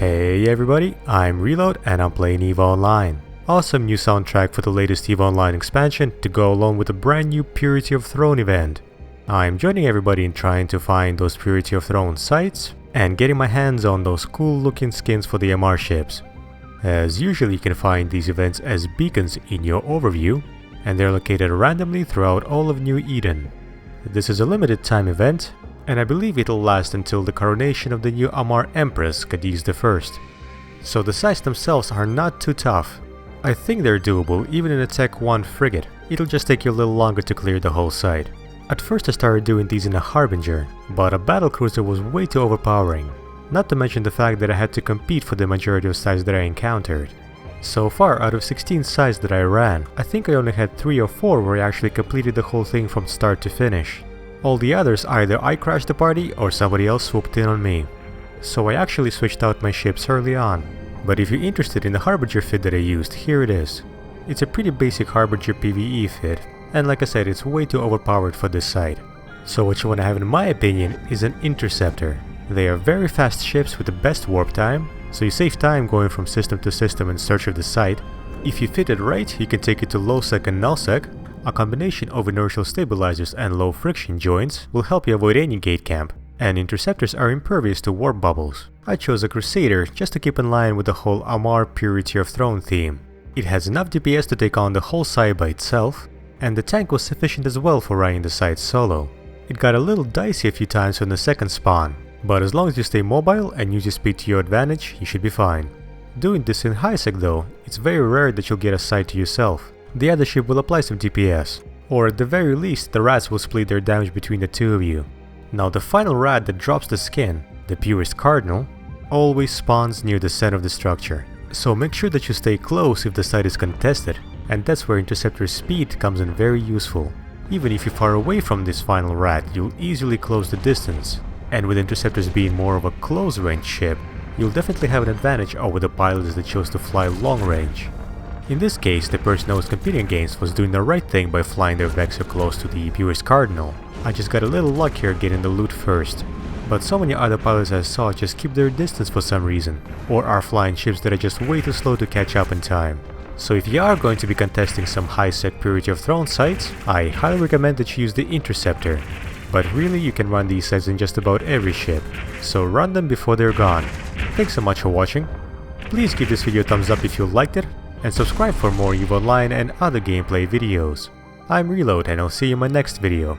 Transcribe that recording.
Hey everybody, I'm Reload and I'm playing EVE Online. Awesome new soundtrack for the latest EVE Online expansion to go along with a brand new Purity of Throne event. I'm joining everybody in trying to find those Purity of Throne sites and getting my hands on those cool looking skins for the Amarr ships. As usual, you can find these events as beacons in your overview, and they're located randomly throughout all of New Eden. This is a limited time event, and I believe it'll last until the coronation of the new Amarr Empress Cadiz I. So the sites themselves are not too tough. I think they're doable even in a Tech 1 frigate. It'll just take you a little longer to clear the whole site. At first I started doing these in a Harbinger, but a battlecruiser was way too overpowering. Not to mention the fact that I had to compete for the majority of sites that I encountered. So far, out of 16 sites that I ran, I think I only had 3 or 4 where I actually completed the whole thing from start to finish. All the others, either I crashed the party or somebody else swooped in on me. So I actually switched out my ships early on. But if you're interested in the Harbinger fit that I used, here it is. It's a pretty basic Harbinger PvE fit, and like I said, it's way too overpowered for this site. So what you want to have in my opinion is an Interceptor. They are very fast ships with the best warp time, so you save time going from system to system in search of the site. If you fit it right, you can take it to low sec and null sec. A combination of inertial stabilizers and low friction joints will help you avoid any gate camp, and interceptors are impervious to warp bubbles. I chose a Crusader just to keep in line with the whole Amarr Purity of Throne theme. It has enough DPS to take on the whole site by itself, and the tank was sufficient as well for running the site solo. It got a little dicey a few times on the second spawn, but as long as you stay mobile and use your speed to your advantage, you should be fine. Doing this in high sec though, it's very rare that you'll get a site to yourself. The other ship will apply some DPS, or at the very least the rats will split their damage between the two of you. Now the final rat that drops the skin, the purest cardinal, always spawns near the center of the structure. So make sure that you stay close if the site is contested, and that's where Interceptor's speed comes in very useful. Even if you're far away from this final rat, you'll easily close the distance, and with Interceptors being more of a close range ship, you'll definitely have an advantage over the pilots that chose to fly long range. In this case, the person I was competing against was doing the right thing by flying their Vexor close to the purest cardinal. I just got a little luck here getting the loot first. But so many other pilots I saw just keep their distance for some reason, or are flying ships that are just way too slow to catch up in time. So if you are going to be contesting some high-sec Purity of Throne sites, I highly recommend that you use the Interceptor. But really you can run these sites in just about every ship, so run them before they're gone. Thanks so much for watching. Please give this video a thumbs up if you liked it, and subscribe for more EVE Online and other gameplay videos. I'm Reload and I'll see you in my next video.